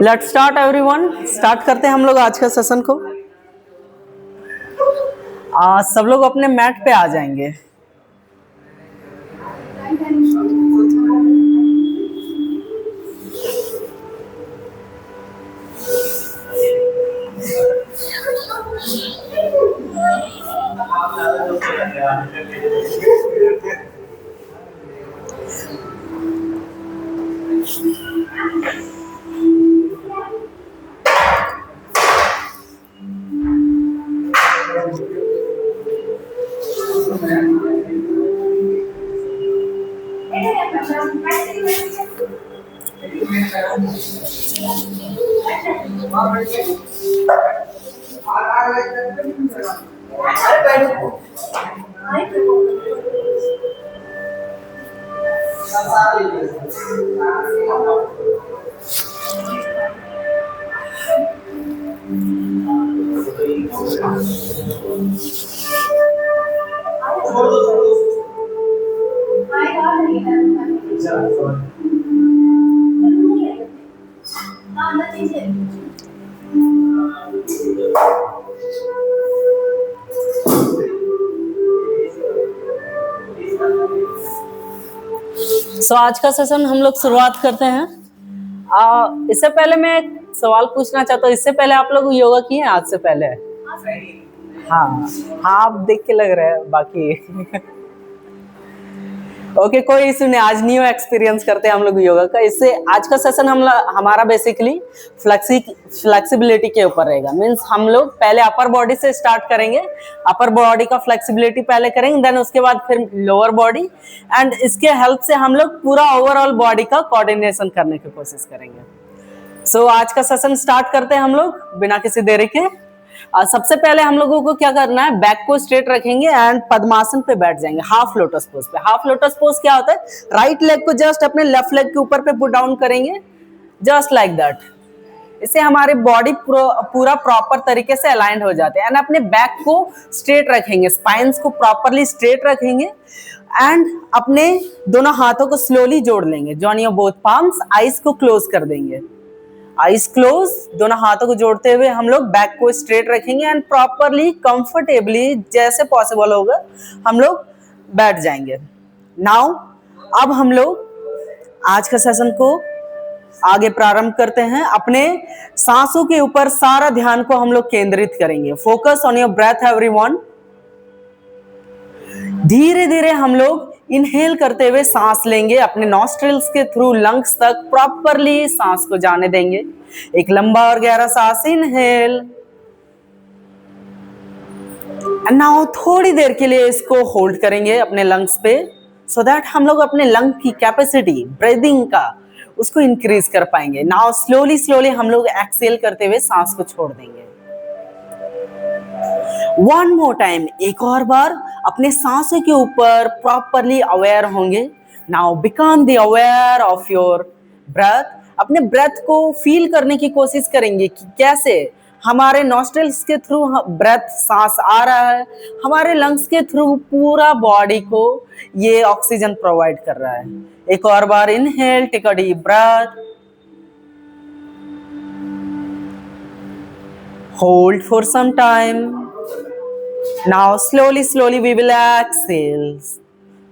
Let's start everyone. Start करते हैं हम लोग आज का सेशन को। सब लोग अपने मैट पे आ जाएंगे। सो आज का सेशन हम लोग शुरुआत करते हैं। इससे पहले मैं एक सवाल पूछना चाहता हूँ। इससे पहले आप लोग योगा किए हैं आज से पहले? हाँ हाँ, आप देख के लग रहे हैं बाकी ओके, कोई इशू नहीं। आज न्यू एक्सपीरियंस करते हैं हम लोग योगा का। इससे आज का सेशन हमारा बेसिकली फ्लेक्सिबिलिटी के ऊपर रहेगा। मींस हम लोग पहले अपर बॉडी से स्टार्ट करेंगे। अपर बॉडी का फ्लेक्सिबिलिटी पहले करेंगे, देन उसके बाद फिर लोअर बॉडी, एंड इसके हेल्प से हम लोग पूरा ओवरऑल बॉडी का कोऑर्डिनेशन करने की कोशिश करेंगे। सो आज का सेशन स्टार्ट करते हैं हम लोग बिना किसी देरी के। सबसे पहले हम लोगों को क्या करना है, बैक को स्ट्रेट रखेंगे एंड पद्मासन पे बैठ जाएंगे, हाफ लोटस पोज पे। हाफ लोटस पोज क्या होता है, राइट लेग को जस्ट अपने लेफ्ट लेग के ऊपर पे पुट डाउन करेंगे, जस्ट लाइक दैट। इससे हमारी बॉडी पूरा प्रॉपर तरीके से अलाइंड हो जाते हैं। एंड अपने बैक को स्ट्रेट रखेंगे, स्पाइन्स को प्रॉपरली स्ट्रेट रखेंगे, एंड अपने दोनों हाथों को स्लोली जोड़ लेंगे। Join your both palms, eyes को क्लोज कर देंगे, आईज क्लोज। दोनों हाथों को जोड़ते हुए हम लोग बैक को स्ट्रेट रखेंगे एंड प्रॉपरली कंफर्टेबली जैसे पॉसिबल होगा हम लोग बैठ जाएंगे। नाउ अब हम लोग आज का सेशन को आगे प्रारंभ करते हैं। अपने सांसों के ऊपर सारा ध्यान को हम लोग केंद्रित करेंगे। Focus on your breath everyone. धीरे धीरे हम लोग इनहेल करते हुए सांस लेंगे, अपने नॉस्ट्रिल्स के थ्रू लंग्स तक प्रॉपरली सांस को जाने देंगे। एक लंबा और गहरा सांस इनहेल, नाउ थोड़ी देर के लिए इसको होल्ड करेंगे अपने लंग्स पे, सो दैट हम लोग अपने लंग की कैपेसिटी ब्रीदिंग का उसको इंक्रीज कर पाएंगे। नाउ स्लोली स्लोली हम लोग एक्सहेल करते हुए सांस को छोड़ देंगे। वन मोर टाइम, एक और बार अपने सांसों के ऊपर प्रॉपरली अवेयर होंगे। Now become the aware of your breath. अपने ब्रेथ को फील करने की कोशिश करेंगे कि कैसे हमारे नॉस्ट्रिल्स के थ्रू ब्रेथ सांस आ रहा है, हमारे लंग्स के थ्रू पूरा बॉडी को ये ऑक्सीजन प्रोवाइड कर रहा है। एक और बार inhale, take a deep breath, hold for some time. Now slowly slowly we will exhale.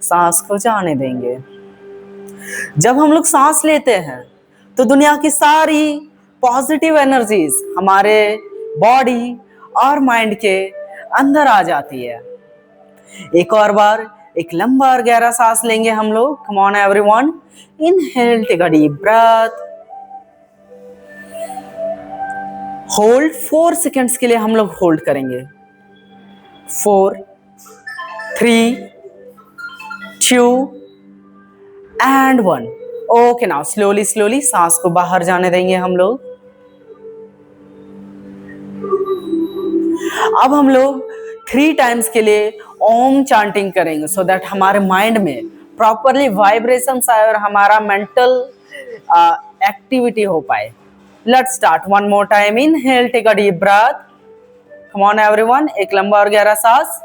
सांस को जाने देंगे। जब हम लोग सांस लेते हैं तो दुनिया की सारी पॉजिटिव एनर्जीज हमारे बॉडी और माइंड के अंदर आ जाती है। एक और बार एक लंबा और गहरा सांस लेंगे हम लोग। Come on everyone. Inhale, take a deep breath. Hold 4 seconds के लिए हम लोग होल्ड करेंगे। 4, 3, 2 and 1। Okay, now slowly slowly सांस को बाहर जाने देंगे हम लोग। अब हम लोग 3 टाइम्स के लिए ओम चांटिंग करेंगे, सो दैट हमारे माइंड में प्रॉपरली वाइब्रेशंस आए और हमारा मेंटल एक्टिविटी हो पाए। Let's start one more time. Inhale, take a deep breath. Come on everyone. एक लंबा और गहरा सांस।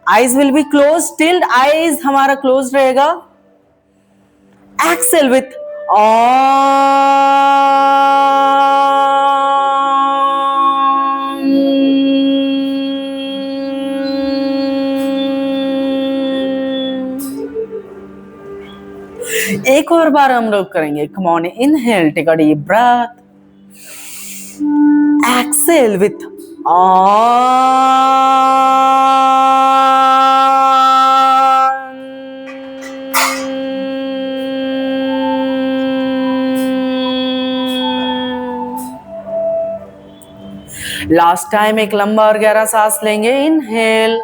Eyes will be closed till eyes हमारा closed रहेगा। Exhale with एक और बार हम लोग करेंगे. Come on, inhale, take a deep breath, exhale with last time एक लंबा और गहरा सांस लेंगे. Inhale,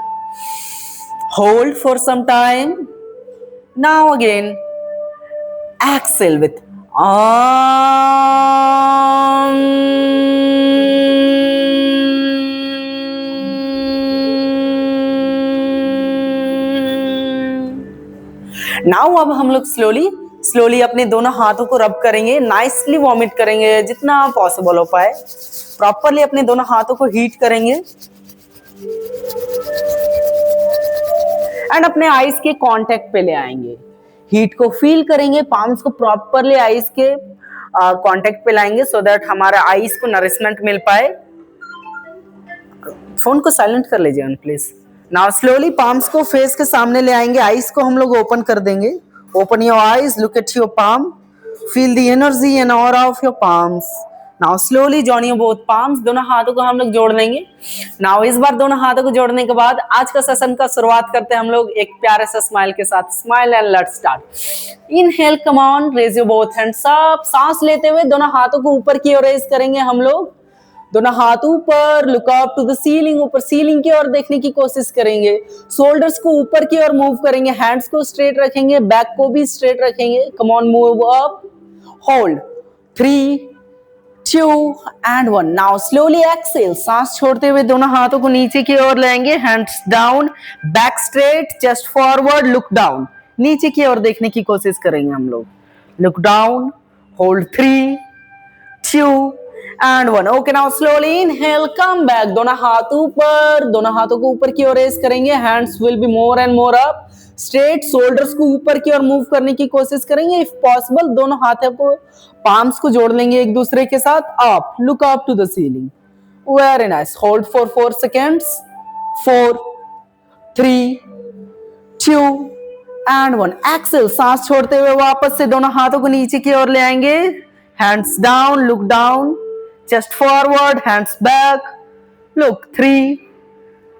hold for some time. Now again exhale with now अब हम लोग स्लोली अपने दोनों हाथों को रब करेंगे. नाइसली वॉमिट करेंगे जितना पॉसिबल हो पाए. प्रॉपरली अपने दोनों हाथों को हीट करेंगे एंड अपने आईज के कांटेक्ट पे ले आएंगे. हीट को फील करेंगे. पाम्स को प्रॉपरली आईज के कांटेक्ट पे लाएंगे सो दैट हमारा आईज को नरिशमेंट मिल पाए. फोन को साइलेंट कर लीजिए प्लीज. नाउ स्लोली पाम्स को फेस के सामने ले आएंगे. आईज को हम लोग ओपन कर देंगे. Open your eyes, look at your palm, feel the energy and aura of your palms. Now slowly join your both palms. दोनों हाथों को हम लोग जोड़ लेंगे. नाउ इस बार दोनों हाथों को जोड़ने के बाद आज का सेशन का शुरुआत करते हैं हम लोग एक प्यारे से स्माइल के साथ. Smile and let's start. Inhale, come on, raise your both hands up. सांस लेते हुए दोनों हाथों को ऊपर की ओर रेज करेंगे हम लोग. दोनों हाथ ऊपर, look up to the ceiling. ऊपर सीलिंग की ओर देखने की कोशिश करेंगे. शोल्डर्स को ऊपर की ओर मूव करेंगे. हैंड्स को स्ट्रेट रखेंगे. बैक को भी स्ट्रेट रखेंगे. Come on, move up, hold. 3, 2 and 1. Now slowly exhale. सांस छोड़ते हुए दोनों हाथों को नीचे की ओर लाएंगे. Hands down, back straight, chest forward, look down. नीचे की ओर देखने की कोशिश करेंगे हम लोग. Look down, hold. 3, 2 and 1. Okay, now slowly inhale, come back. दोनों हाथ ऊपर. दोनों हाथों को ऊपर की ओर रेज करेंगे. Hands will be more and more up, straight. Shoulders को ऊपर की ओर मूव करने की कोशिश करेंगे. इफ पॉसिबल दोनों हाथों को, पाम्स को जोड़ लेंगे एक दूसरे के साथ. Up, look up to the ceiling. Very nice. Hold for 4 seconds. 4, 3, 2 and 1. Exhale. सांस छोड़ते हुए वापस से दोनों हाथों को नीचे की ओर ले आएंगे. Hands down, look down, chest forward, hands back, look. 3,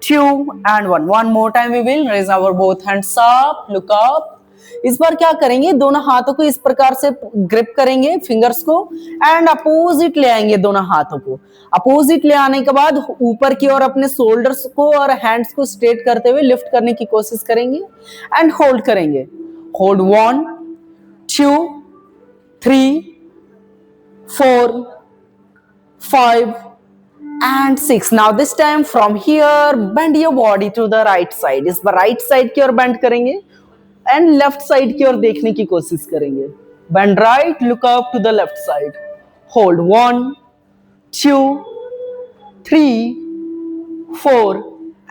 2 and 1. One more time we will raise our both hands up, look up. इस बार क्या करेंगे, दोनों हाथों को इस प्रकार से ग्रिप करेंगे फिंगर्स को एंड अपोजिट ले आएंगे. दोनों हाथों को अपोजिट ले आने के बाद ऊपर की ओर अपने शोल्डर्स को और हैंड्स को स्ट्रेट करते हुए लिफ्ट करने की कोशिश करेंगे एंड होल्ड करेंगे. Hold. 1, 2, 3, 4, 5 and 6. Now this time from here bend your body to the right side. इस बार राइट साइड की ओर बेंड करेंगे एंड लेफ्ट साइड की ओर देखने की कोशिश करेंगे. Bend right, look up to the left side. Hold. 1, 2, 3, 4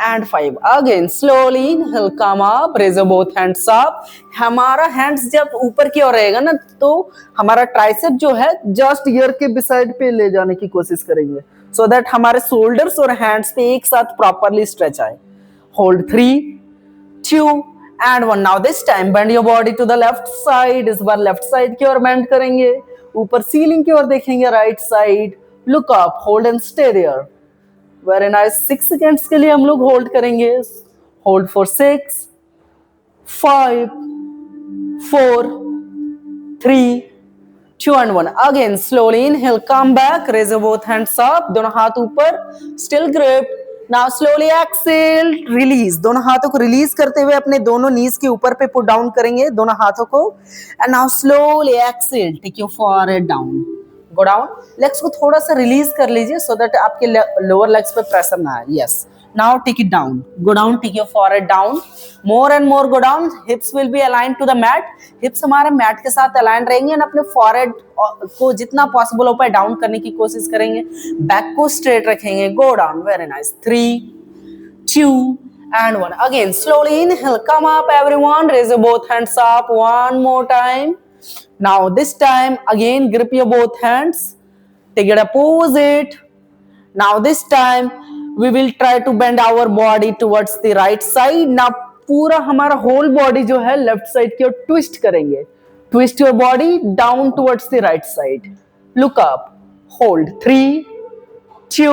and 5. Again slowly inhale, come up, raise both hands up. हमारा हैंड्स जब ऊपर की ओर रहेगा ना तो हमारा ट्राइसेप जो है जस्ट ईयर के बिसाइड पे ले जाने की कोशिश करेंगे सो दैट हमारे शोल्डर्स और हैंड्स पे एक साथ प्रॉपरली स्ट्रेच आए. Hold. 3, 2 and 1. Now this time bend your body to the left side. इस बार लेफ्ट साइड की ओर बेंड करेंगे. ऊपर सीलिंग की ओर देखेंगे right side. Look up, hold and stay there. Very nice. 6 seconds के लिए हम लोग होल्ड करेंगे. Hold for 6, 5, 4, 3, 2 and 1. Again slowly inhale, come back, raise both hands up. दोनों हाथ ऊपर, still grip. Now slowly exhale, release. दोनों हाथों को रिलीज करते हुए अपने दोनों नीज के ऊपर पे पुट डाउन करेंगे दोनों हाथों को. And now slowly exhale, take your forehead down. Go down. Legs को थोड़ा सा रिलीज कर लीजिए सो दैट आपके लोअर लेग्स पे प्रेशर ना आए. Yes. Now take it down. Go down, take your forehead down. More and more go down. Hips will be align to the mat. Hips हमारे मैट के साथ align रहेंगे and अपने forehead को जितना पॉसिबल हो पाए डाउन करने की कोशिश करेंगे. बैक को स्ट्रेट रखेंगे. Go down. Very nice. 3, 2 and 1. Again slowly inhale, come up everyone, raise both hands up. One more time. Now this time again grip your both hands, take it opposite. Now this time we will try to bend our body towards the right side. Now पूरा हमारा whole body जो है left side की ओर twist करेंगे. Twist your body down towards the right side. Look up. Hold. 3, 2,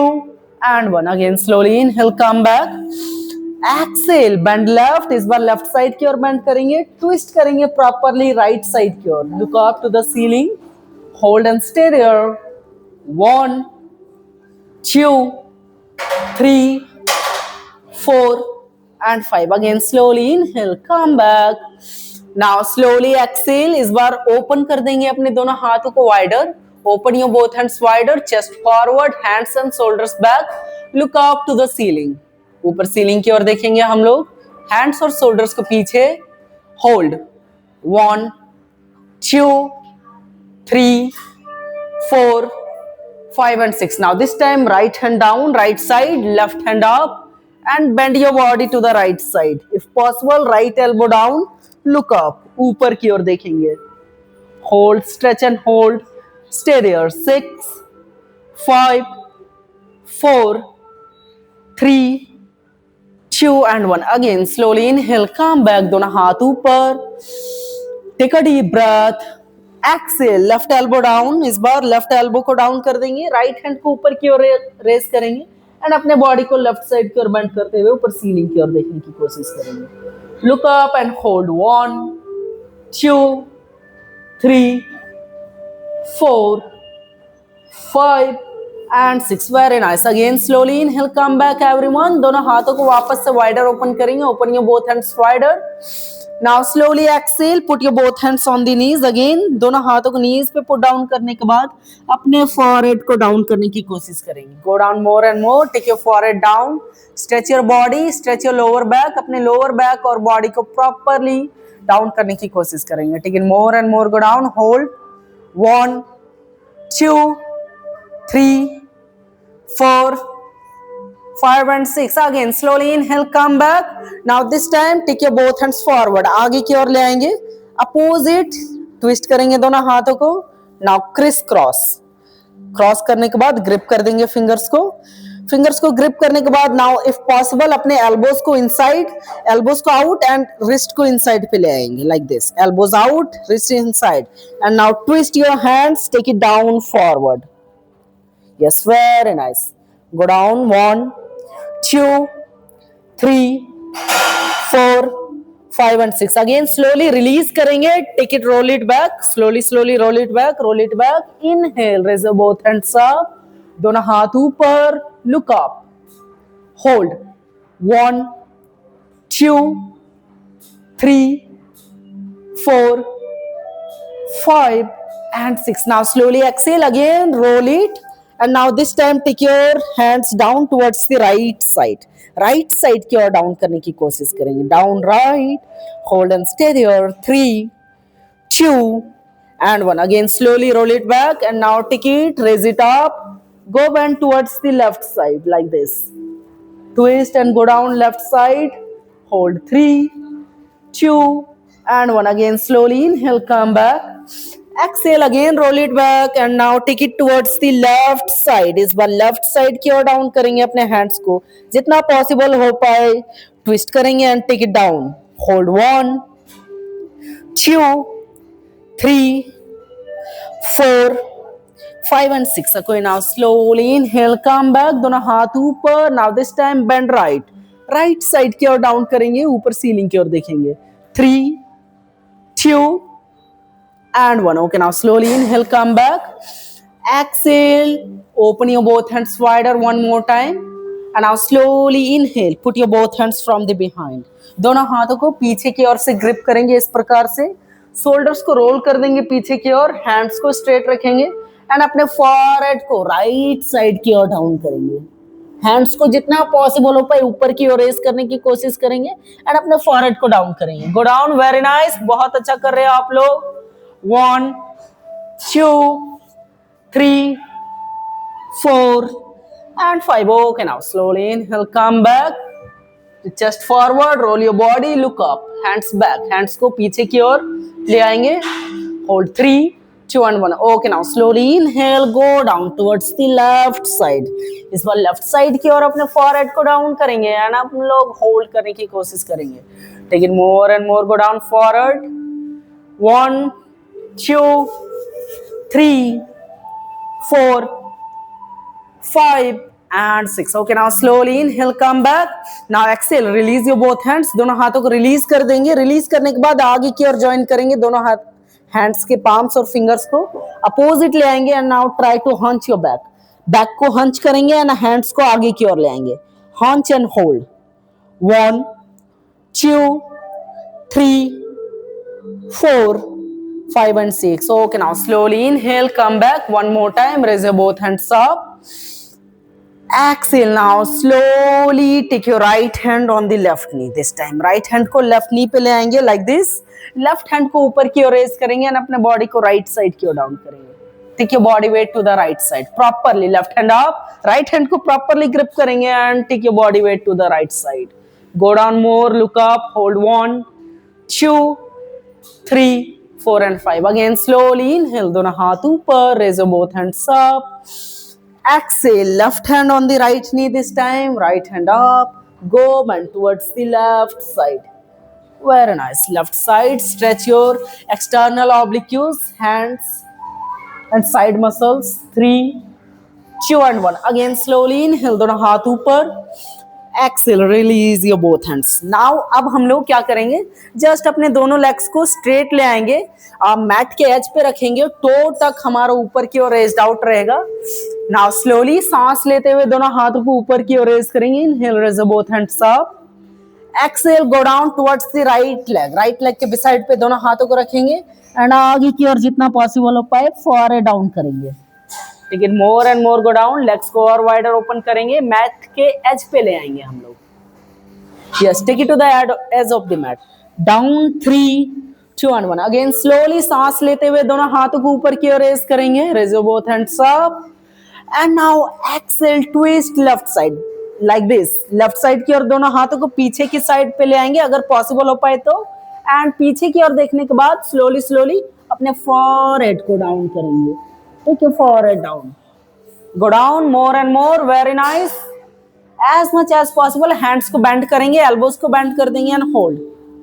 and 1. Again slowly inhale, come back. Exhale, bend left. इस बार left side की ओर bend करेंगे. Twist करेंगे properly right side की ओर. Look up to the ceiling. Hold and stay there. 1, 2, 3, 4, and 5. Again slowly inhale, come back. Now slowly exhale. इस बार open कर देंगे अपने दोनों हाथों को wider. Open your both hands wider. Chest forward, hands and shoulders back. Look up to the ceiling. ऊपर ceiling की ओर देखेंगे हम लोग. Hands और shoulders को पीछे. Hold. 1, 2, 3, 4, 5 and 6. Now this time right hand down, right side, left hand up, and bend your body to the right side. If possible, right elbow down, look up. ऊपर की ओर देखेंगे. Hold, stretch and hold. Stay there. 6, 5, 4, 3, 2 and 1. Again slowly inhale, come back. दोनों हाथ ऊपर. Take a deep breath. Exhale, left elbow down. इस बार left elbow को down कर देंगे. Right hand को ऊपर की ओर raise करेंगे. And अपने body को left side की ओर bend करते हुए ऊपर ceiling की ओर देखने की कोशिश करेंगे. Look up and hold. 1, 2, 3, 4, 5 and 6. Very nice. Again slowly inhale, come back everyone. दोनों हाथों को वापस से wider open करेंगे. Open your both hands wider. Now slowly exhale, put your both hands on the knees again. दोनों हाथों को knees पे put down करने के बाद अपने forehead को down करने की कोशिश करेंगे. Go down more and more. Take your forehead down. Stretch your body, stretch your lower back. अपने lower back और body को properly down करने की कोशिश करेंगे. Take it more and more. Go down. Hold. 1, 2, 3, 4, 5 and 6. Again slowly inhale, come back. Now this time take your both hands forward. आगे की ओर ले आएंगे. Opposite twist करेंगे दोनों हाथों को. Now criss cross. क्रॉस करने के बाद ग्रिप कर देंगे फिंगर्स को. फिंगर्स को ग्रिप करने के बाद नाउ इफ पॉसिबल अपने एल्बोज को इनसाइड, एल्बोज को आउट एंड रिस्ट को इनसाइड पे ले आएंगे like this. Elbows out, wrist inside and now twist your hands, take it down forward. Yes, very nice. Go down. 1, 2, 3, 4, 5 and 6. Again slowly release करेंगे. Take it, roll it back. Slowly roll it back. Roll it back. Inhale, raise your both hands up. दोनों हाथ ऊपर. Look up. Hold. 1, 2, 3, 4, 5 and 6. Now slowly exhale again. Roll it. And now this time take your hands down towards the right side. Right side की ओर down करने की कोशिश करेंगे. Down, right, hold and stay there. 3, 2 and 1. Again slowly roll it back and now take it, raise it up, go bend towards the left side like this. Twist and go down left side. Hold. 3, 2 and 1. Again slowly inhale, come back. Exhale again, roll it back and now take it towards the left side. इस बार left side की ओर down करेंगे अपने hands को जितना possible हो पाए. Twist करेंगे and take it down. Hold. 1, 2, 3, 4, 5 and 6. Okay, now slowly inhale, come back. दोनों हाथ ऊपर. Now this time bend right. Right side की ओर डाउन करेंगे. ऊपर ceiling की ओर देखेंगे. 3, 2 and 1. Okay, now slowly inhale, come back. Exhale, open your both hands wider one more time. And now slowly inhale, put your both hands from the behind. दोनों हाथों को पीछे की ओर से ग्रिप करेंगे इस प्रकार से. शोल्डर्स को रोल कर देंगे पीछे की ओर. हैंड्स को स्ट्रेट रखेंगे एंड अपने फॉरहेड को राइट साइड की ओर डाउन करेंगे. हैंड्स को जितना पॉसिबल हो पाए ऊपर की ओर रेज करने की कोशिश करेंगे एंड अपने फॉरहेड को डाउन करेंगे. Go down. Very nice. बहुत अच्छा कर रहे हो आप लोग. 1, 2, 3, 4 and 5. Okay, now slowly inhale, come back. Chest forward, roll your body, look up. Hands back. Hands को पीछे की ओर ले आएंगे. hold 3 2 and 1 okay now slowly inhale go down towards the left side इस बार लेफ्ट साइड की ओर अपने forehead को डाउन करेंगे एंड आप लोग होल्ड करने की कोशिश करेंगे take it more and more go down forward 1 2 3 4 5 and 6 okay now slowly inhale come back now exhale release your both hands दोनों हाथों को रिलीज कर देंगे रिलीज करने के बाद आगे की ओर ज्वाइन करेंगे दोनों हाथ हैंड्स के पाम्स और फिंगर्स को अपोजिट ले आएंगे and now try to hunch your back back को हंच करेंगे एंड हैंड्स को आगे की ओर ले आएंगे hunch and hold 1 2 3 4 5 and 6 okay now slowly inhale come back one more time raise your both hands up exhale now slowly take your right hand on the left knee this time right hand को left knee पे ले आएंगे like this left hand को ऊपर की ओर raise करेंगे and अपने बॉडी को right side की ओर डाउन करेंगे take your body weight to the right side properly left hand up right hand को properly grip करेंगे and take your body weight to the right side go down more look up hold 1 2 3 4 and 5 again slowly inhale दोनों हाथ ऊपर raise your both hands up exhale left hand on the right knee this time right hand up go bend towards the left side very nice left side stretch your external obliques hands and side muscles 3 2 and 1 again slowly inhale दोनों हाथ ऊपर exhale release your both hands now अब हम लोग क्या करेंगे just अपने दोनों लेग्स को स्ट्रेट ले आएंगे मैट के एज पे रखेंगे टो तक हमारा ऊपर की ओर रेज्ड आउट रहेगा now slowly सांस लेते हुए दोनों हाथों को ऊपर की ओर रेज करेंगे inhale raise both hands up exhale go down towards the right leg के बिसाइड पे दोनों हाथों को रखेंगे एंड आगे की ओर जितना पॉसिबल हो पाए फॉरवर्ड डाउन करेंगे take it more and more go down legs को और वाइडर ओपन करेंगे मैट के एज पे ले आएंगे हम लोग yes take it to the edge of the mat down 3 2 and 1 again slowly सांस लेते हुए दोनों हाथों को ऊपर की ओर रेज करेंगे raise your both hands up and now exhale twist left side like this left side की ओर दोनों हाथों को पीछे की साइड पे ले आएंगे अगर पॉसिबल हो पाए तो एंड पीछे की ओर देखने के बाद स्लोली अपने फॉरहेड को डाउन करेंगे take your forehead down go down more and more very nice as much as possible hands को बेंड करेंगे एल्बोज को बेंड कर देंगे and hold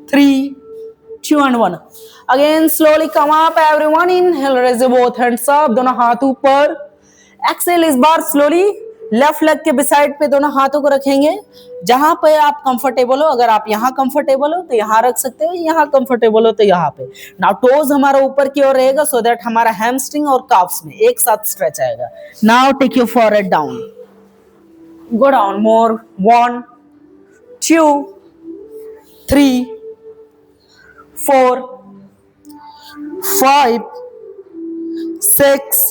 3 2 and 1 again slowly come up everyone inhale raise both hands up दोनों हाथ ऊपर exhale इस बार स्लोली लेफ्ट लेग के बिसाइड पे दोनों हाथों को रखेंगे जहां पे आप कंफर्टेबल हो अगर आप यहाँ कंफर्टेबल हो तो यहाँ रख सकते हो यहाँ कंफर्टेबल हो तो यहाँ पे नाउ टोज हमारा ऊपर की ओर रहेगा सो दैट हमारा हैमस्ट्रिंग और काफ्स में एक साथ स्ट्रेच आएगा now take your forward down go down more 1 2 3 4 5 6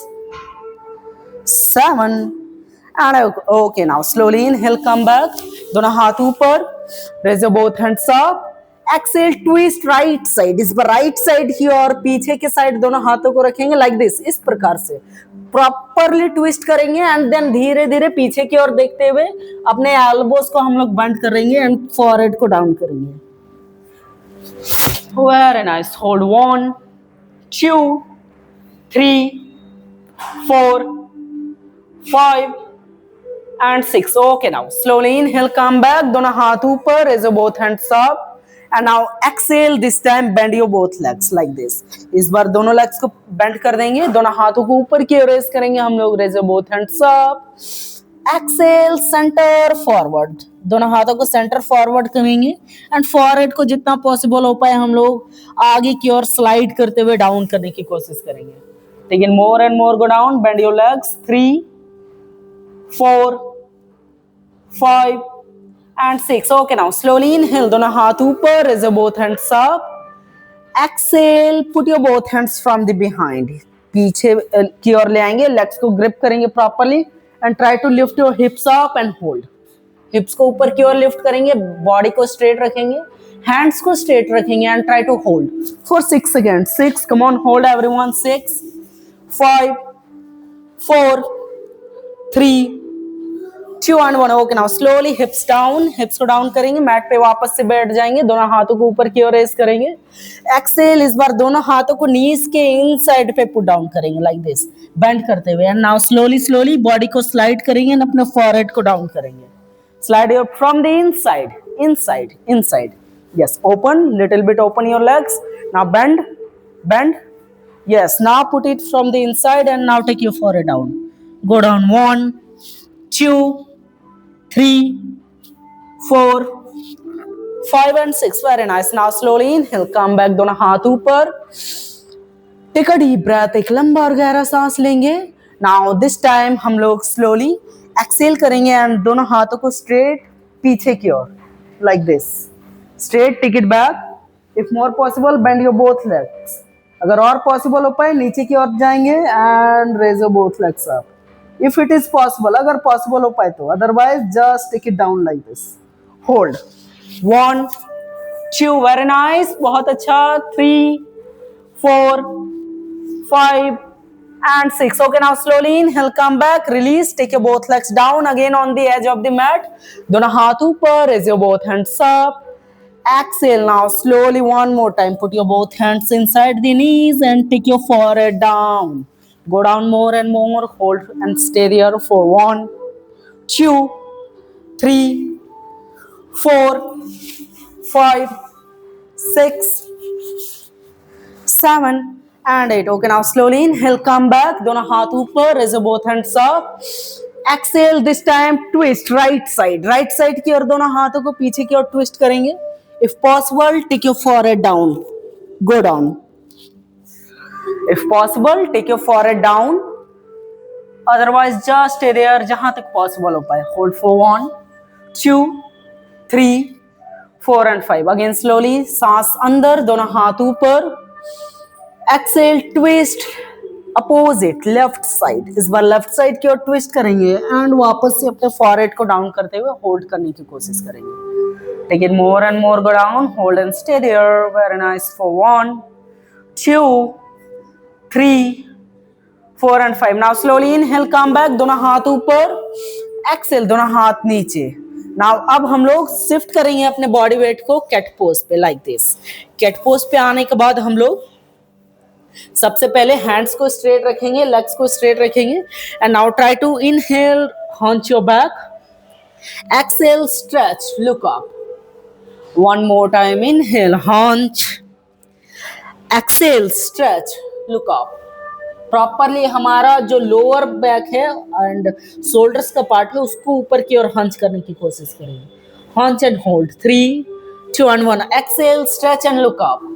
7 and okay now slowly inhale come back दोनों हाथ ऊपर raise your both hands up exhale twist right side इस बार राइट साइड की और पीछे के साइड दोनों हाथों को रखेंगे like this इस प्रकार से प्रॉपरली ट्विस्ट करेंगे एंड देन धीरे धीरे पीछे की ओर देखते हुए अपने एल्बोज को हम लोग बेंड करेंगे एंड फॉरहेड को डाउन करेंगे very nice hold 1 2 3 4 5 and 6 okay now slowly inhale come back दोनों हाथ ऊपर raise your both hands up and now exhale this time bend your both legs like this इस बार दोनों legs को bend कर देंगे दोनों हाथों को ऊपर की ओर रेज करेंगे हम लोग raise your both hands up exhale center forward दोनों हाथों को सेंटर फॉरवर्ड करेंगे एंड फॉरहेड को जितना पॉसिबल हो पाए हम लोग आगे की ओर स्लाइड करते हुए डाउन करने की कोशिश करेंगे take in more and more go down bend your legs 3 4 5 and 6 okay now slowly inhale दोनों हाथ ऊपर raise your both hands up exhale put your both hands from the behind पीछे की ओर ले आएंगे लेग्स को ग्रिप करेंगे properly and try to lift your hips up and hold hips को ऊपर की ओर लिफ्ट करेंगे बॉडी को स्ट्रेट रखेंगे हैंड्स को स्ट्रेट रखेंगे and try to hold for 6 seconds 6 come on hold everyone 6 5 4 3 2 and 1. Okay now slowly हिप्स down, हिप्स को डाउन करेंगे, मैट पे वापस से बैठ जाएंगे, दोनों हाथों को ऊपर की ओर रेज करेंगे। एक्सेल, इस बार दोनों हाथों को नीज के इनसाइड पे पुट डाउन करेंगे लाइक दिस, बेंड करते हुए। And now slowly slowly body को स्लाइड करेंगे एंड अपने फॉरहेड को डाउन करेंगे। Slide your from the inside, inside, inside. Yes, open, little bit open your legs. Now bend, bend. Yes, now put it from the inside and now take your forehead down. Go down 1, 2, 3, 4, 5 and 6. Very nice. Now slowly inhale, come back, दोनों हाथ ऊपर. Take a deep breath, एक लंबा और गहरा सांस लेंगे. Now this time हम लोग slowly एक्सेल करेंगे एंड दोनों हाथों को स्ट्रेट पीछे की ओर like this, straight, take it back. If more possible bend your both legs, अगर और पॉसिबल हो पाए नीचे की ओर जाएंगे and raise your both legs up if it is possible, अगर पॉसिबल हो पाए तो, otherwise just take it down like this, hold 1, 2, very nice, बहुत अच्छा, 3, 4, 5 and 6. Okay, now slowly inhale, come back, release, take your both legs down again on the edge of the mat, दोनों हाथ ऊपर, raise your both hands up, exhale. Now slowly one more time, put your both hands inside the knees and take your forehead down, go down more and more, hold and stay there for 1, 2, 3, 4, 5, 6, 7 and 8. Okay, now slowly inhale, come back, दोनों हाथ ऊपर, raise your both hands up, exhale, this time twist right side की ओर दोनों हाथों को पीछे की ओर twist करेंगे. If possible, take your forehead down, go down. If possible, take your forehead down, otherwise just stay there जहां तक possible हो पाए. Hold for 1, 2, 3, 4 and 5. Again slowly, सांस अंदर, दोनों हाथ ऊपर, exhale, twist opposite left side, इस बार लेफ्ट साइड की ओर ट्विस्ट करेंगे एंड वापस से अपने फॉरहेड को डाउन करते हुए होल्ड करने की कोशिश करेंगे. Take it more and more, go down, hold and stay there, very nice, for 1, 2, 3, 4 and 5. Now slowly inhale, come back, दोनों हाथ ऊपर, एक्सेल, दोनों हाथ नीचे. नाउ अब हम लोग शिफ्ट करेंगे अपने बॉडी वेट को कैट पोज पे लाइक दिस. कैट पोज पे आने के बाद हम लोग सबसे पहले हैंड्स को स्ट्रेट रखेंगे, लेग्स को स्ट्रेट रखेंगे and now try to inhale, hunch your back, exhale, stretch, look up, one more time, inhale, hunch, exhale, stretch, look up. Properly हमारा जो लोअर बैक है एंड शोल्डर्स का पार्ट है उसको ऊपर की ओर हंच करने की कोशिश करेंगे. Hunch and hold, 3, 2 and 1, exhale, stretch and look up,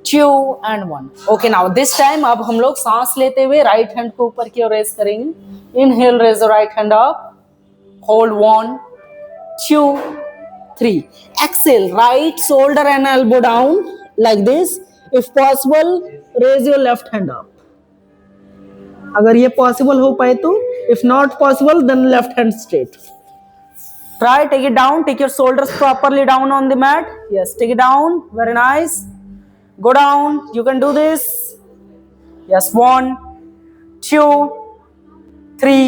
2 and 1. Okay, now this time अब हम लोग सांस लेते हुए राइट हैंड को ऊपर की ओर रेज करेंगे. Inhale, raise right hand up, hold 1, 2, 3, exhale, right shoulder and elbow down like this. If possible raise your left hand up, अगर ये पॉसिबल हो पाए तो. If not possible then left hand straight. Try, take it down, take your shoulders properly down on the mat. Yes, take it down, very nice. Go down, you can do this. Yes, 1, 2, 3,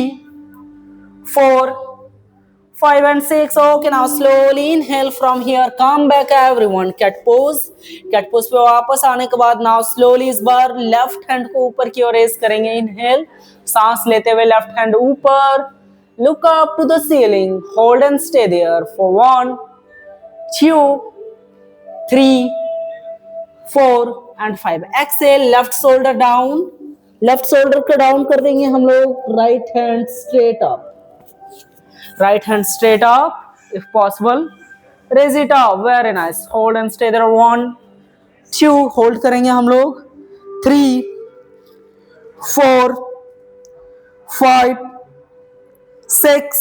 4, 5 and 6. Okay, now slowly inhale from here, come back everyone, cat pose. Cat pose पे वापस आने के बाद now slowly इस बार left hand को ऊपर की ओर रेज करेंगे. इनहेल, सांस लेते हुए लेफ्ट हैंड ऊपर, look up to the ceiling, hold and stay there for 1, 2, 3, 4 and 5. Exhale, left shoulder down, left shoulder को डाउन कर देंगे हम लोग. Right hand straight up, right hand straight up if possible, raise it up, very nice, hold and stay there, 1, 2, hold करेंगे हम लोग, 3, 4, 5, 6.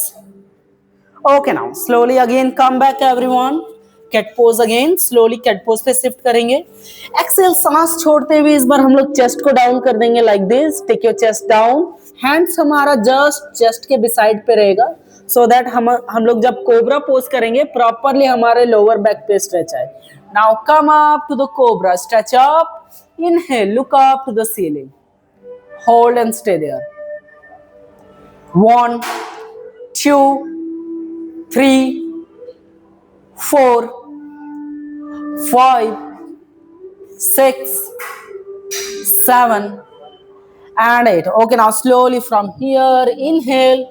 Okay, now slowly again come back everyone, cat pose again, slowly cat pose पे shift करेंगे. Excel, सांस छोड़ते हुए इस बार हम लोग चेस्ट को डाउन कर देंगे like this. Take your chest down, hands हमारा जस्ट चेस्ट के बिसाइड पे रहेगा सो दैट हम लोग जब कोबरा पोज करेंगे प्रॉपरली हमारे लोअर बैक पे स्ट्रेच आए. Now come up to the cobra, stretch up, inhale, look up to the ceiling, hold and stay there, 1, 2, 3, 4, 5, 6, 7 and 8. Okay, now slowly from here, inhale,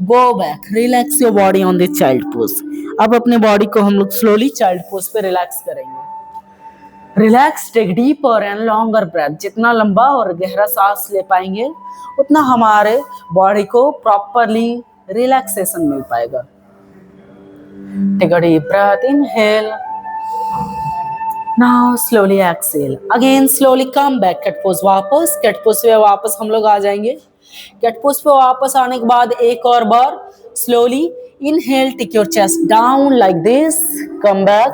go back, relax your body on the child pose. अब अपने body को हम लोग slowly child pose पे relax करेंगे. Relax, take deeper and longer breath. जितना लंबा और गहरा सांस ले पाएंगे उतना हमारे बॉडी को प्रॉपरली रिलैक्सेशन मिल पाएगा. Take a deep breath, inhale. Now slowly exhale. Again slowly come back, cat pose वापस. कैट पोज पे वापस हम लोग आ जाएंगे. कैट पोज पे वापस आने के बाद एक और बार slowly inhale, take your chest down like this, come back.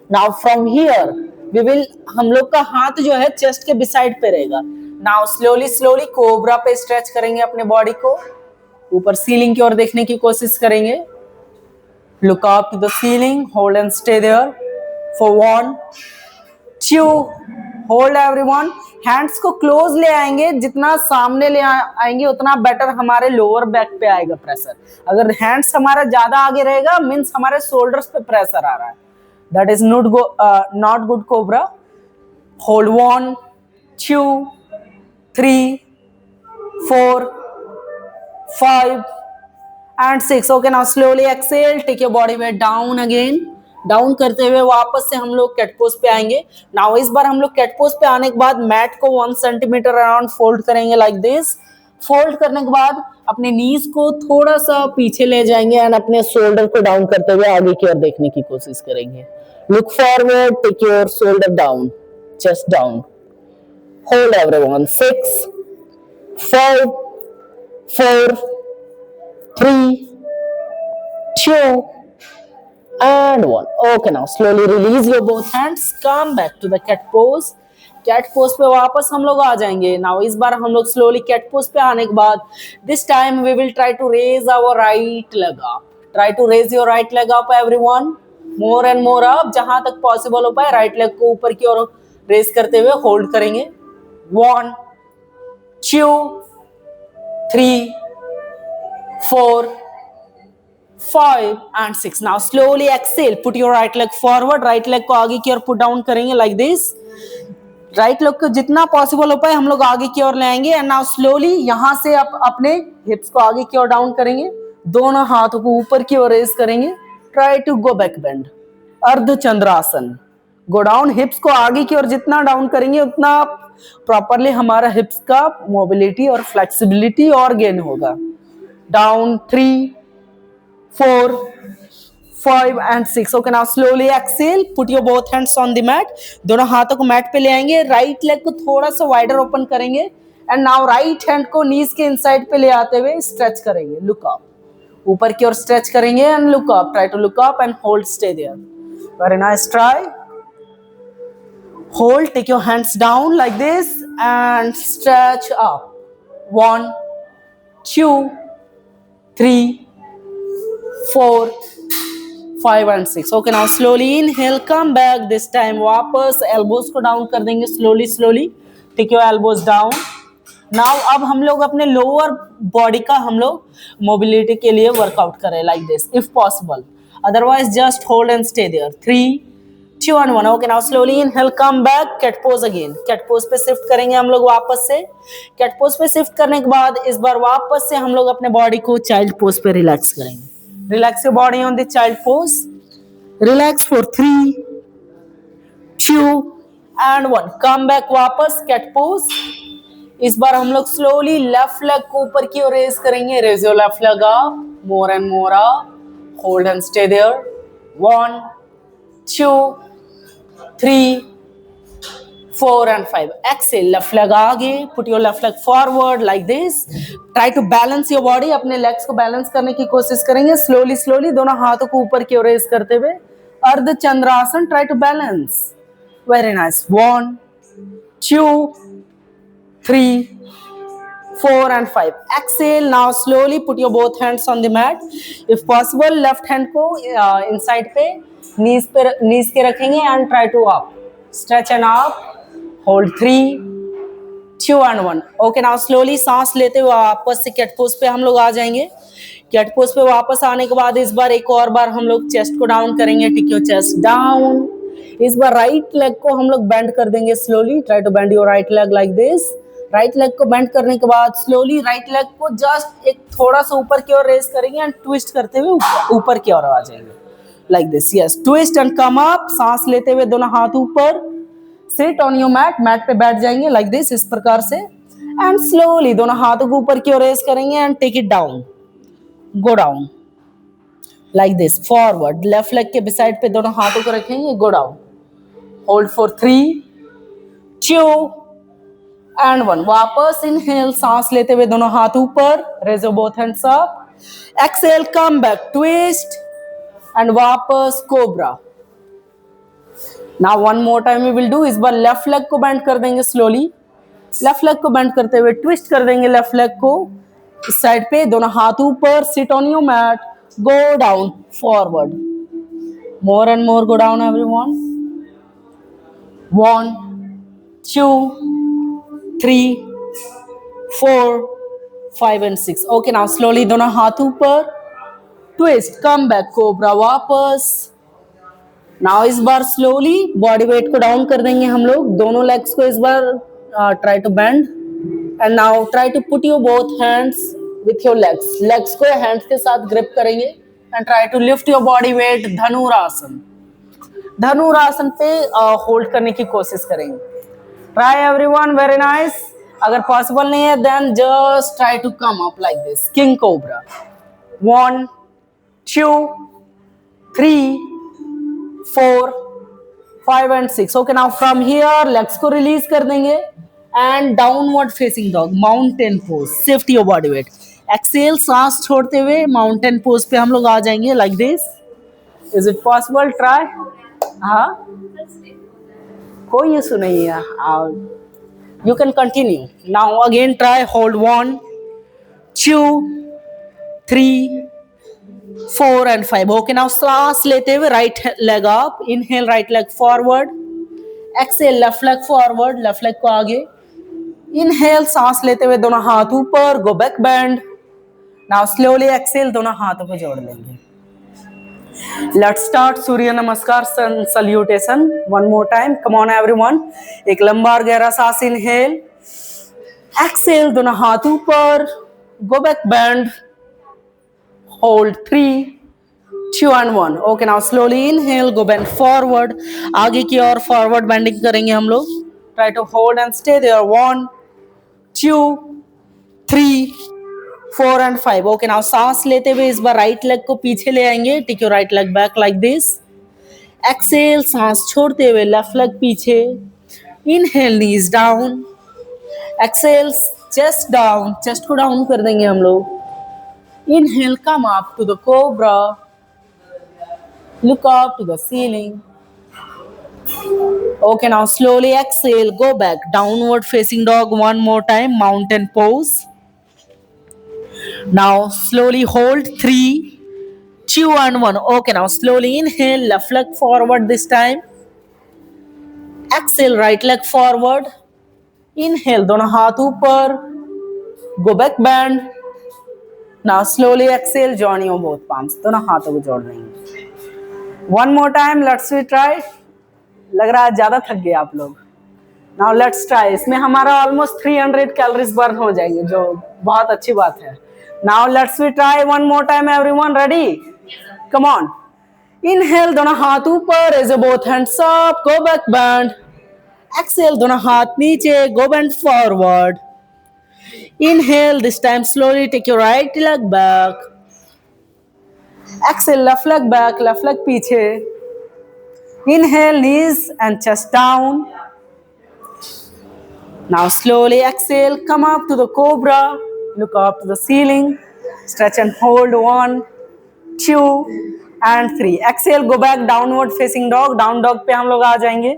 Now from here we will, हम लोग का हाथ जो है चेस्ट के बिसाइड पे रहेगा. नाउ स्लोली स्लोली कोबरा पे स्ट्रेच करेंगे अपने बॉडी को. ऊपर सीलिंग की ओर देखने की कोशिश करेंगे. Look up to the ceiling, hold and stay there for 1, 2, hold everyone. Hands को क्लोज ले आएंगे. जितना सामने ले आएंगे उतना बेटर हमारे लोअर बैक पे आएगा प्रेशर. अगर हैंड्स हमारा ज्यादा आगे रहेगा मीन्स हमारे शोल्डर्स पे प्रेशर आ रहा है. That is not good cobra. Hold 1, 2, 3, 4, 5 and 6. Okay, now slowly exhale. Take your body weight down again. Down करते हुए वापस से हम लोग कैट पोज पे आएंगे. नाउ इस बार हम लोग कैट पोज पे आने के बाद मैट को 1 सेंटीमीटर अराउंड फोल्ड करेंगे लाइक दिस. फोल्ड करने के बाद अपने नीज को थोड़ा सा पीछे ले जाएंगे एंड अपने शोल्डर को डाउन करते हुए आगे की ओर देखने की कोशिश करेंगे. Look forward, take your shoulder down, chest down. Hold everyone. 6, 5, 4, 3, 2 and 1. Okay, now slowly release your both hands. Come back to the cat pose. Cat pose पे वापस हम लोग आ जाएंगे. नाउ इस बार हम लोग स्लोली कैट पोज पे आने के बाद this time we will try to raise our right leg up. Try to raise your right leg up everyone. More and more up. जहां तक पॉसिबल हो पाए राइट लेग को ऊपर की ओर रेज करते हुए होल्ड करेंगे. 1, 2, 3, 4, 5 and 6. Now slowly exhale. Put your right leg forward. Right leg को आगे की ओर पुट डाउन करेंगे लाइक दिस. राइट लेग को जितना पॉसिबल हो पाए हम लोग आगे की ओर ले आएंगे. एंड नाउ स्लोली यहां से अपने हिप्स को आगे की ओर डाउन करेंगे. दोनों हाथों को ऊपर की ओर रेज करेंगे. Try to go back bend. Ardha Chandrasana. Go down. हिप्स को आगे की ओर जितना डाउन करेंगे उतना प्रॉपरली हमारा हिप्स का मोबिलिटी और फ्लेक्सिबिलिटी और गेन होगा. Down. 3, 4, 5 and 6. Okay, now slowly exhale. Put your both hands on the mat. दोनों हाथों को मैट पे ले आएंगे. राइट लेग को थोड़ा सा वाइडर ओपन करेंगे एंड नाउ राइट हैंड को नीज के इनसाइड पे ले आते हुए स्ट्रेच करेंगे. Look up. ऊपर की ओर स्ट्रेच करेंगे and look up. Try to look up and hold, stay there. Very nice. Try. Hold. Take your hands down like this and stretch up. 1, 2, 3, 4, 5 and 6. Okay, now slowly inhale. Come back. This time वापस elbows को down कर देंगे slowly slowly. Take your elbows down. Now अब हम लोग अपने lower body का हम लोग mobility के लिए workout करें like this if possible. Otherwise just hold and stay there. 3, 2 and 1. Okay, now slowly inhale. Come back. Cat pose again. Cat pose पे शिफ्ट करेंगे हम लोग वापस से. Cat pose पे शिफ्ट करने के बाद इस बार वापस से हम लोग अपने बॉडी को चाइल्ड पोज पे रिलैक्स करेंगे. Relax your body on the child pose. Relax for 3, 2 and 1. Come back वापस cat pose. इस बार हम लोग slowly left leg को ऊपर की ओर रेज करेंगे. Raise your left leg up. More and more up. Hold and stay there. 1, 2, 3, 4 and 5. Exhale. Left leg आगे. Put your left leg forward like this. Try to balance your body. अपने legs को balance करने की कोशिश करेंगे. Slowly slowly दोनों हाथों को ऊपर की ओर रेज करते हुए अर्ध चंद्रासन. Try to balance. Very nice. 1, 2, 3, 4 and 5. Exhale. Now slowly put your both hands on the mat. If possible left hand को inside पे knees के रखेंगे and try to up. Stretch and up. Hold 3, 2 and 1. Okay now slowly सांस लेते हुए वापस से cat pose पे हम लोग आ जाएंगे। कैट पोज पे वापस आने के बाद इस बार एक और बार हम लोग चेस्ट को डाउन करेंगे। Take your chest down. इस बार राइट लेग को हम लोग बेंड कर देंगे slowly. Try to bend your right leg like this. Right leg को बेंड करने के बाद स्लोली राइट लेग को जस्ट एक थोड़ा सा ऊपर की ओर रेस करेंगे एंड ट्विस्ट करते हुए ऊपर की ओर आ जाएंगे like this. Yes, twist and come up. सांस लेते हुए दोनों हाथ ऊपर। Sit on your mat, mat पे बैठ जाएंगे लाइक दिस, इस प्रकार से। एंड स्लोली दोनों हाथों को ऊपर की ओर रेस करेंगे and take it down, go down like this. Forward left leg के बिसाइड पे दोनों हाथों को रखेंगे, go down. Hold for 3, 2 and 1। वापस इनहेल, सांस लेते हुए दोनों हाथ ऊपर, raise your both hands up. Exhale, come back, twist and वापस cobra. Now one more time we will do. इस बार लेफ्ट लेग को बेंड कर देंगे स्लोली। लेफ्ट लेग को बेंड करते हुए ट्विस्ट कर देंगे लेफ्ट लेग को इस साइड पे, दोनों हाथ ऊपर। Sit on your mat, go down, forward. More and more, go down everyone. 1, 2, 3, 4, 5 and 6. Okay now slowly दोनों हाथ ऊपर, ट्विस्ट, कम बैक, कोबरा वापस। नाउ इस बार स्लोली बॉडी वेट को डाउन कर देंगे हम लोग। दोनों लेग्स को इस बार try to bend and now try to put your both hands with your legs. Legs को हैंड्स के साथ ग्रिप करेंगे and try to lift your body weight, Dhanurasana. Dhanurasana पे होल्ड करने की कोशिश करेंगे। Try everyone, very nice. अगर पॉसिबल नहीं है then just try to come up like this, king cobra. 1, 2, 3, 4, 5 and 6. Okay now from here legs को रिलीज कर देंगे and downward facing dog, mountain pose. Shift your body weight. Exhale, सांस छोड़ते हुए mountain pose पे हम लोग आ जाएंगे like this. Is it possible? Try. हाँ, कोई इशू नहीं है, you can continue. Now again try. Hold 1, 2, 3, 4 and 5. Okay now सांस लेते हुए right leg up. Inhale, right leg forward. Exhale, left leg forward, left leg को आगे। इनहेल, सांस लेते हुए दोनों हाथ ऊपर, go back bend. Now slowly exhale, दोनों हाथों को जोड़ लेंगे। लेट्स स्टार्ट सूर्य नमस्कार salutation one more time. Come on everyone. एक लंबा और गहरा सांस, इनहेल। एक्सेल, दोनों हाथ ऊपर, go back bend. Hold 3, 2 and 1. Okay now slowly inhale, go bend forward. आगे की ओर फॉरवर्ड बेंडिंग करेंगे हम लोग। Try to hold and stay there. 1, 2, 3, 4 and 5. Okay now सांस लेते हुए इस बार राइट लेग को पीछे ले आएंगे। Take your right leg back like this. Exhale, सांस छोड़ते हुए लेफ्ट लेग पीछे। Inhale, knees down. Exhale, chest down, chest को डाउन कर देंगे हम लोग। Inhale, come up to the cobra. Look up to the ceiling. Okay, now slowly exhale, go back, downward facing dog one more time, mountain pose. Now slowly hold 3, 2 and 1. Okay, now slowly inhale, left leg forward this time. Exhale, right leg forward. Inhale, दोनों हाथ ऊपर, go back bend. Now slowly exhale, join your both palms. दोनों हाथों को जोड़ लेंगे। One more time, let's try. लग रहा है ज्यादा थक गए आप लोग। Now let's try. इसमें हमारा almost 300 कैलोरीज बर्न हो जाएंगे, जो बहुत अच्छी बात है। Now let's try one more time, everyone. Ready? Come on. Inhale, दोनों हाथ ऊपर, raise both hands up, go back bend. Exhale, दोनों हाथ नीचे, go bend forward. Inhale, this time slowly take your right leg back. Exhale, left leg back, left leg पीछे. Inhale, knees and chest down. Now slowly exhale, come up to the cobra. Look up to the ceiling. Stretch and hold. 1, 2 and 3. Exhale, go back, downward facing dog. Down dog पे हम लोग आ जाएंगे.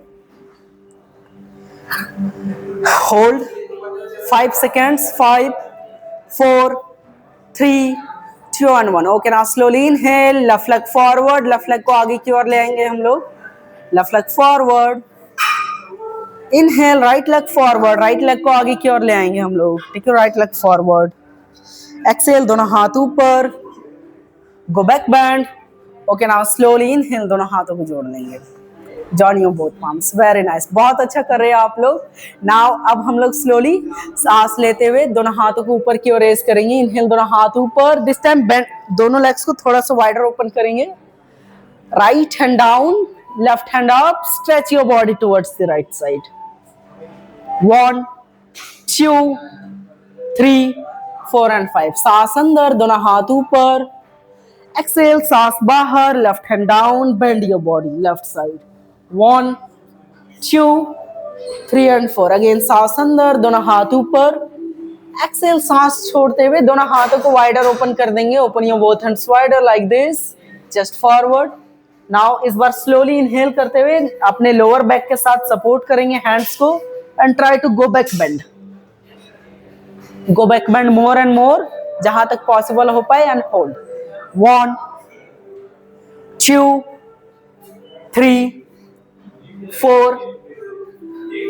Hold 5 seconds. 5, 4, 3, 2 and 1. Okay, now slowly inhale, left leg forward, left leg को आगे की ओर ले आएंगे हम लोग. Left leg forward. Inhale, right leg forward, right leg को आगे की ओर ले आएंगे हम लोग, ठीक है, राइट लेग फॉरवर्ड। एक्सेल, दोनों हाथ ऊपर, go back bend. Okay, now slowly inhale, दोनों हाथों को जोड़ लेंगे, join your both palms, very nice, बहुत अच्छा कर रहे हैं आप लोग। नाउ अब हम लोग स्लोली सांस लेते हुए दोनों हाथों को ऊपर की ओर रेज करेंगे, इनहेल, दोनों हाथ ऊपर, दिस टाइम बेंड, दोनों लेग्स को थोड़ा सा वाइडर ओपन करेंगे, right hand down, left hand up, stretch your body towards the right side, 1 2 3 4 and 5, सांस अंदर, दोनों हाथ ऊपर, एक्सेल, सांस बाहर, left hand down, bend your body left side, 1 2 3 and 4, again सांस अंदर, दोनों हाथ ऊपर, एक्सेल, सांस छोड़ते हुए दोनों हाथों को वाइडर ओपन कर देंगे, open your both hands wider like this, just forward. Now इस बार स्लोली इनहेल करते हुए अपने लोअर बैक के साथ सपोर्ट करेंगे हैंड्स को, and try to go back bend, go back bend more and more, जहां तक पॉसिबल हो पाए, and hold, 1 2 3 4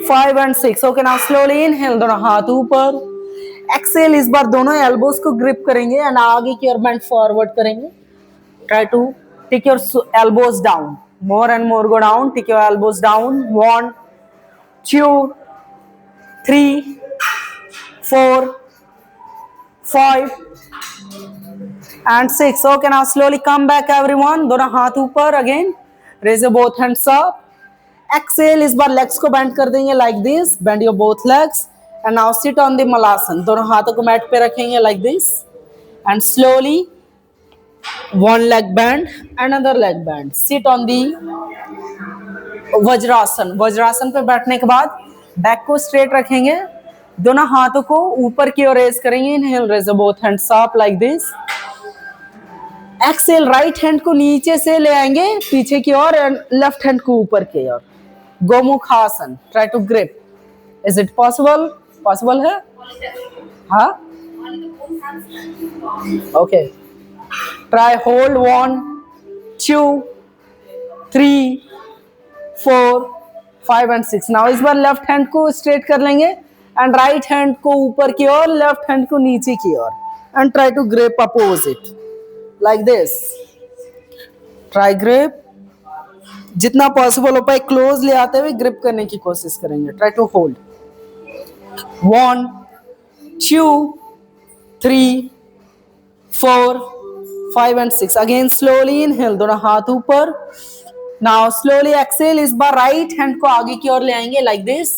5 and 6। Okay, now slowly inhale, दोनों हाथ ऊपर, एक्सेल, इस बार दोनों एल्बोज को ग्रिप करेंगे एंड आगे की ओर बेंड फॉरवर्ड करेंगे, try to take your elbows down, more and more go down, take your elbows down, 1 2 3 4 5 and 6. Okay, now slowly come back everyone, दोनों हाथ ऊपर, again raise your both hands up, exhale, इस बार legs को bend कर देंगे like this, bend your both legs and now sit on the malasana, दोनों हाथों को मैट पे रखेंगे like this and slowly one leg bend, another leg bend, sit on the vajrasana, vajrasana पे बैठने के बाद बैक को स्ट्रेट रखेंगे, दोनों हाथों को ऊपर की ओर रेज करेंगे, inhale, raise both hands up like this, exhale, right hand को नीचे से ले आएंगे पीछे की ओर एंड लेफ्ट हैंड को ऊपर की ओर, Gomukhasana, try to grip, is it possible, possible है, हाँ, okay, try, hold, 1 2 3 4 5 and 6। Now इस बार लेफ्ट हैंड को स्ट्रेट कर लेंगे एंड राइट हैंड को ऊपर की ओर, लेफ्ट हैंड को नीचे की ओर, and try to grip opposite like this, try grip, जितना पॉसिबल हो पाए क्लोज ले आते हुए ग्रिप करने की कोशिश करेंगे, try to hold, 1 2 3 4 5 and 6, again slowly inhale, दोनों हाथ ऊपर, नाउ स्लोली एक्सेल, इस बार राइट हैंड को आगे की ओर ले आएंगे लाइक दिस,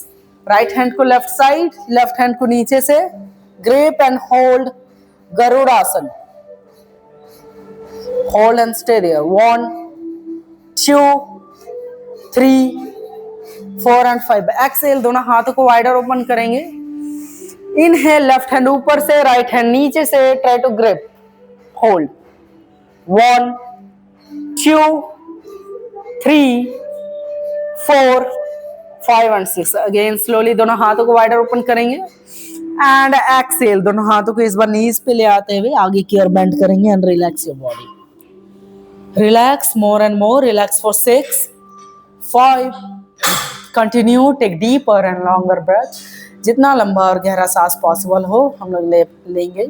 राइट हैंड को लेफ्ट साइड, लेफ्ट हैंड को नीचे से, grip and hold, Garudasana, hold and stay there, 1 2 3 4 and 5, exhale, दोनों हाथों को वाइडर ओपन करेंगे, इनहेल, लेफ्ट हैंड ऊपर से, राइट हैंड नीचे से, try to grip, hold, 1 2 3 4 5 and 6, again slowly दोनों हाथों को वाइडर ओपन करेंगे एंड एक्सेल, दोनों हाथों को इस बार नीज पे ले आते हुए आगे की ओर बेंड करेंगे and relax your body, relax more and more, relax for 6 5, continue, take deeper and longer breath, जितना लंबा और गहरा सांस पॉसिबल हो हम लोग लेंगे।